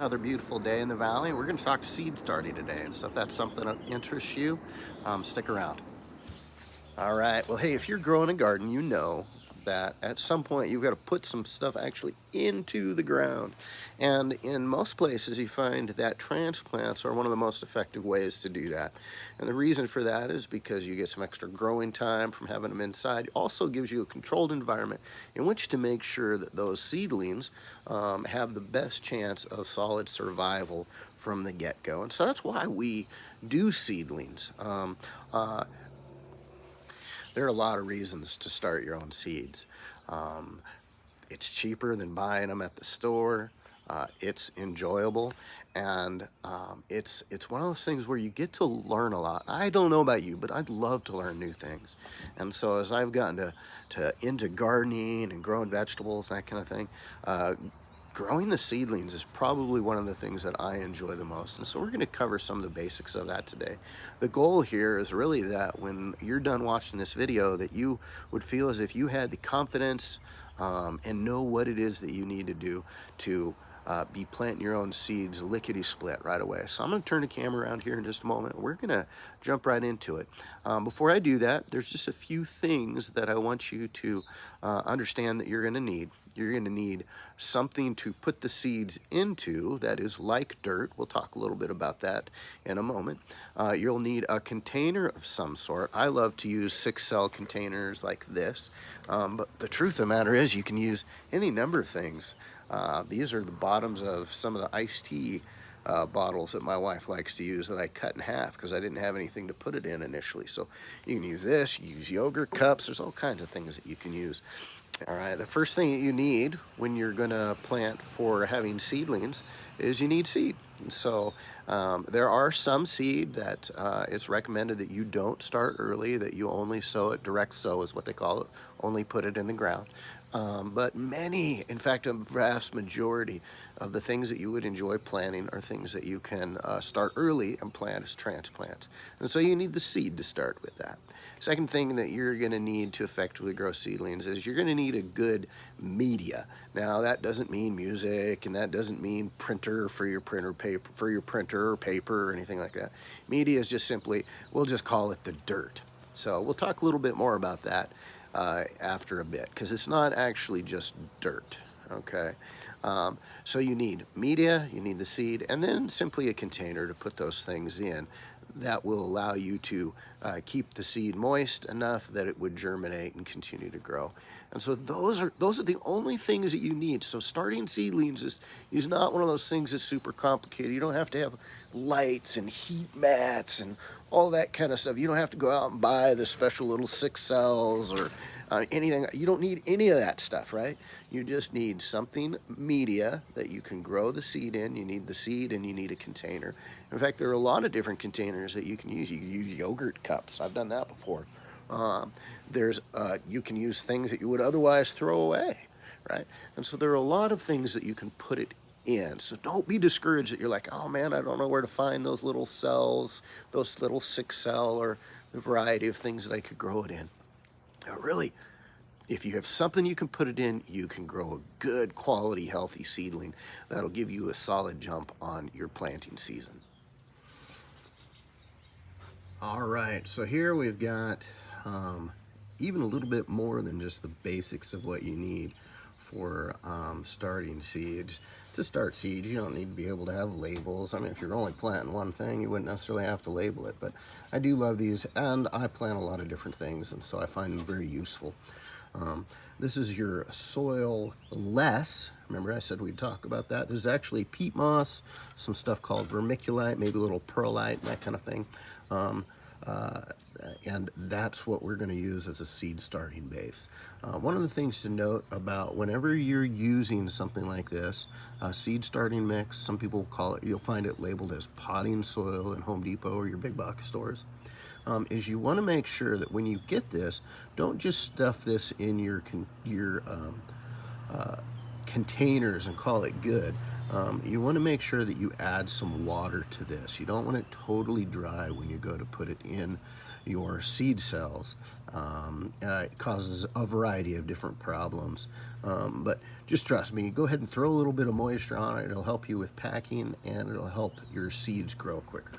Another beautiful day in the valley. We're going to talk seed starting today. So if that's something that interests you, stick around. All right. Well, hey, if you're growing a garden, you know that at some point you've got to put some stuff actually into the ground. And in most places, you find that transplants are one of the most effective ways to do that. And the reason for that is because you get some extra growing time from having them inside. It also gives you a controlled environment in which to make sure that those seedlings have the best chance of solid survival from the get-go. And so that's why we do seedlings. There are a lot of reasons to start your own seeds. Um, it's cheaper than buying them at the store. It's enjoyable, and it's one of those things where you get to learn a lot. I don't know about you, but I'd love to learn new things. And so as I've gotten to into gardening and growing vegetables and that kind of thing, growing the seedlings is probably one of the things that I enjoy the most. And so we're going to cover some of the basics of that today. The goal here is really that when you're done watching this video, that you would feel as if you had the confidence and know what it is that you need to do to be planting your own seeds lickety-split right away. So I'm going to turn the camera around here in just a moment. We're going to jump right into it. Before I do that, there's just a few things that I want you to understand that you're going to need. You're going to need something to put the seeds into that is like dirt. We'll talk a little bit about that in a moment. You'll need a container of some sort. I love to use 6-cell containers like this, but the truth of the matter is you can use any number of things. These are the bottoms of some of the iced tea bottles that my wife likes to use that I cut in half because I didn't have anything to put it in initially. So you can use this, you use yogurt cups, there's all kinds of things that you can use. All right, the first thing that you need when you're gonna plant for having seedlings is you need seed. So there are some seed that it's recommended that you don't start early, that you only sow it, direct sow is what they call it, only put it in the ground. But many, in fact, a vast majority of the things that you would enjoy planting are things that you can start early and plant as transplants. And so you need the seed to start with that. Second thing that you're going to need to effectively grow seedlings is you're going to need a good media. Now that doesn't mean music, and that doesn't mean printer for your printer paper, or paper or anything like that. Media is just simply, we'll just call it the dirt. So we'll talk a little bit more about that after a bit, because it's not actually just dirt. Okay, so you need media, you need the seed, and then simply a container to put those things in that will allow you to keep the seed moist enough that it would germinate and continue to grow. And so those are the only things that you need. So starting seedlings is not one of those things that's super complicated. You don't have to have lights and heat mats and all that kind of stuff. You don't have to go out and buy the special little 6 cells or anything. You don't need any of that stuff, right? You just need something media that you can grow the seed in. You need the seed and you need a container. In fact, there are a lot of different containers that you can use. You can use yogurt cups. I've done that before. You can use things that you would otherwise throw away, right? And so there are a lot of things that you can put it in. So don't be discouraged that you're like, oh man, I don't know where to find those little cells, those little 6-cell, or the variety of things that I could grow it in. Now, really, if you have something you can put it in, you can grow a good quality, healthy seedling that'll give you a solid jump on your planting season. All right, so here we've got even a little bit more than just the basics of what you need for starting seeds. To start seeds, you don't need to be able to have labels. I mean, if you're only planting one thing, you wouldn't necessarily have to label it, but I do love these, and I plant a lot of different things, and so I find them very useful. This is your soil less. Remember I said we'd talk about that. There's actually peat moss, some stuff called vermiculite, maybe a little perlite, that kind of thing. And that's what we're going to use as a seed starting base. One of the things to note about whenever you're using something like this, a seed starting mix, some people call it, you'll find it labeled as potting soil in Home Depot or your big box stores, is you want to make sure that when you get this, don't just stuff this in your containers and call it good. You want to make sure that you add some water to this. You don't want it totally dry when you go to put it in your seed cells. It causes a variety of different problems. But just trust me, go ahead and throw a little bit of moisture on it. It'll help you with packing, and it'll help your seeds grow quicker.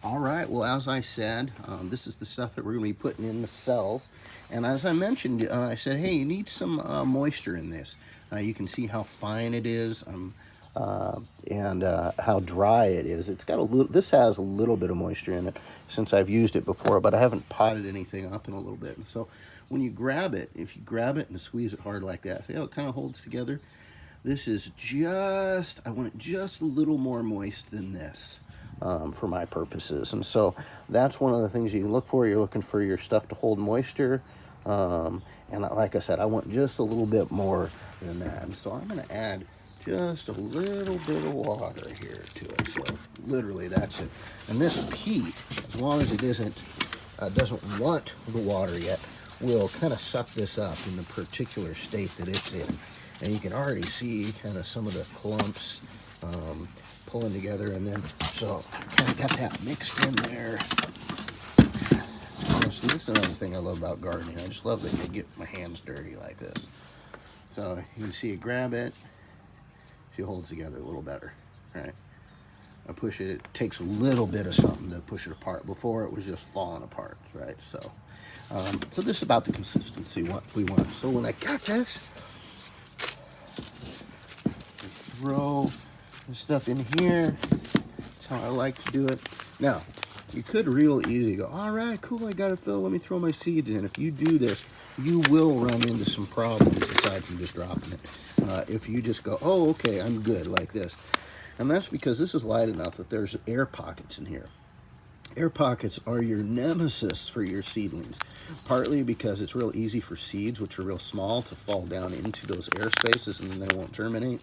All right, well, as I said, this is the stuff that we're going to be putting in the cells. And as I mentioned, I said, hey, you need some moisture in this. You can see how fine it is and how dry it is. It's got a little, this has a little bit of moisture in it since I've used it before, but I haven't potted anything up in a little bit. And so when you grab it, if you grab it and squeeze it hard like that, see how it kind of holds together? This is just, I want it just a little more moist than this. For my purposes. And so that's one of the things you can look for. You're looking for your stuff to hold moisture. And like I said, I want just a little bit more than that. And so I'm going to add just a little bit of water here to it. So literally that's it. And this peat, as long as it doesn't want the water yet, will kind of suck this up in the particular state that it's in. And you can already see kind of some of the clumps pulling together, and then so kind of got that mixed in there. Honestly, this is another thing I love about gardening. I just love that I get my hands dirty like this. So you can see it, grab it, she holds together a little better, right? I push it, it takes a little bit of something to push it apart. Before it was just falling apart, right? So so this is about the consistency what we want. So when I got this, throw the stuff in here. That's how I like to do it. Now, you could real easy go, all right, cool, I got it filled, let me throw my seeds in. If you do this, you will run into some problems aside from just dropping it. If you just go, oh, okay, I'm good, like this. And that's because this is light enough that there's air pockets in here. Air pockets are your nemesis for your seedlings, partly because it's real easy for seeds, which are real small, to fall down into those air spaces and then they won't germinate.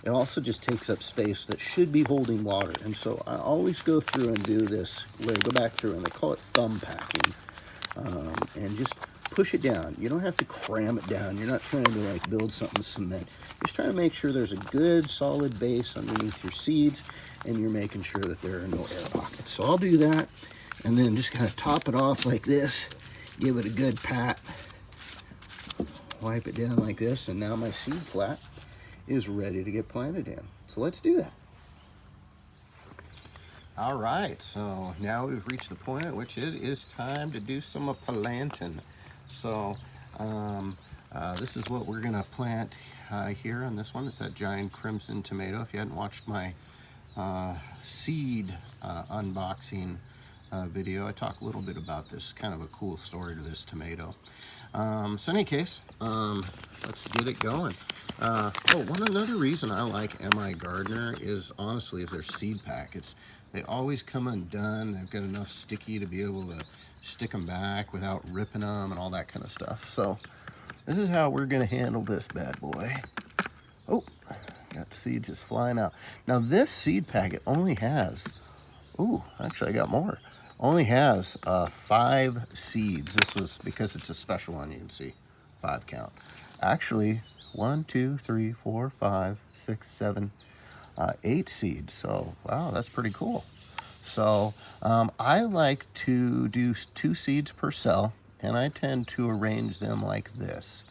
It also just takes up space that should be holding water. And so I always go through and do this, where I go back through, and they call it thumb packing, and just push it down. You don't have to cram it down. You're not trying to like build something with cement. Just trying to make sure there's a good solid base underneath your seeds, and you're making sure that there are no air pockets. So I'll do that, and then just kind of top it off like this, give it a good pat, wipe it down like this, and now my seed flat is ready to get planted in. So let's do that. All right, so now we've reached the point at which it is time to do some planting. So this is what we're gonna plant here on this one. It's that giant crimson tomato. If you hadn't watched my seed unboxing video, I talk a little bit about this, kind of a cool story to this tomato. So in any case, let's get it going. Another reason I like MI Gardener is honestly their seed packets. They always come undone. They've got enough sticky to be able to stick them back without ripping them and all that kind of stuff. So this is how we're gonna handle this bad boy. Oh, got the seed just flying out. Now this seed packet only has, actually I got more. Only has 5 seeds. This was because it's a special one, you can see 5 count. Actually, 1, 2, 3, 4, 5, 6, 7, 8 seeds. So wow, that's pretty cool. So I like to do 2 seeds per cell, and I tend to arrange them like this,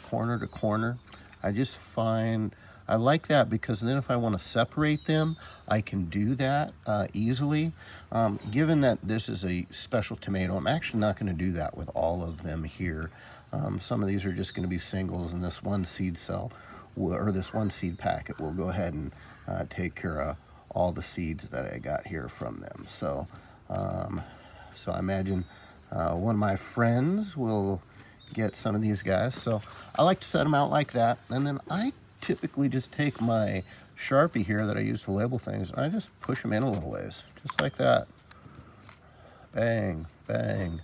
corner to corner. I just find I like that because then if I want to separate them, I can do that easily. Given that this is a special tomato, I'm actually not going to do that with all of them here. Some of these are just going to be singles, and this one seed cell, or this one seed packet, will go ahead and take care of all the seeds that I got here from them. So, so I imagine one of my friends will get some of these guys. So I like to set them out like that, and then I typically just take my Sharpie here that I use to label things, and I just push them in a little ways, just like that. Bang, bang,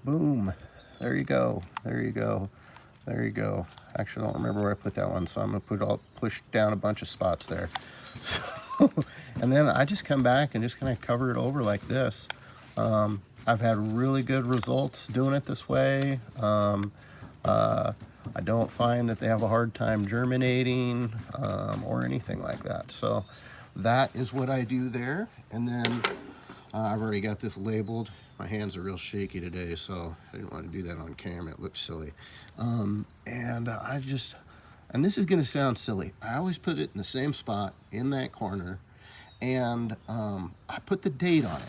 boom. There you go, there you go, there you go. Actually, I don't remember where I put that one, so I'm gonna push down a bunch of spots there. So, and then I just come back and just kind of cover it over like this. I've had really good results doing it this way. I don't find that they have a hard time germinating or anything like that. So that is what I do there. And then I've already got this labeled. My hands are real shaky today, so I didn't want to do that on camera. It looked silly. And this is going to sound silly. I always put it in the same spot in that corner, and I put the date on it.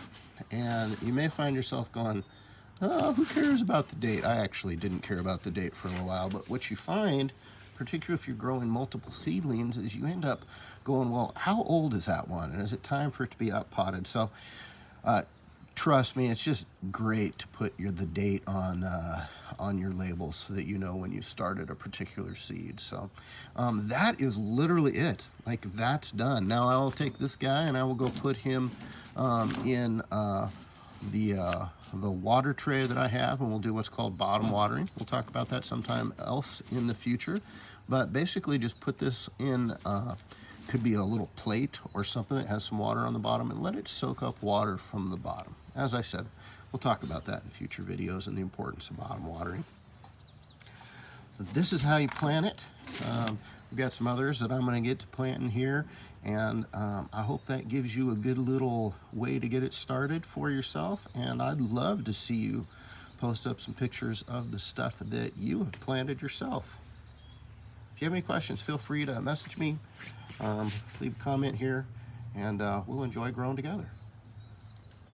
And you may find yourself going, oh, who cares about the date? I actually didn't care about the date for a little while, but what you find, particularly if you're growing multiple seedlings, is you end up going, well, how old is that one? And is it time for it to be outpotted? So trust me, it's just great to put the date on your labels so that you know when you started a particular seed. So that is literally it. Like, that's done. Now I'll take this guy and I will go put him in the water tray that I have, and we'll do what's called bottom watering. We'll talk about that sometime else in the future. But basically, just put this in. Could be a little plate or something that has some water on the bottom, and let it soak up water from the bottom. As I said, we'll talk about that in future videos and the importance of bottom watering. So this is how you plant it. We've got some others that I'm going to get to planting here, and I hope that gives you a good little way to get it started for yourself. And I'd love to see you post up some pictures of the stuff that you have planted yourself. If you have any questions, feel free to message me, leave a comment here, and we'll enjoy growing together.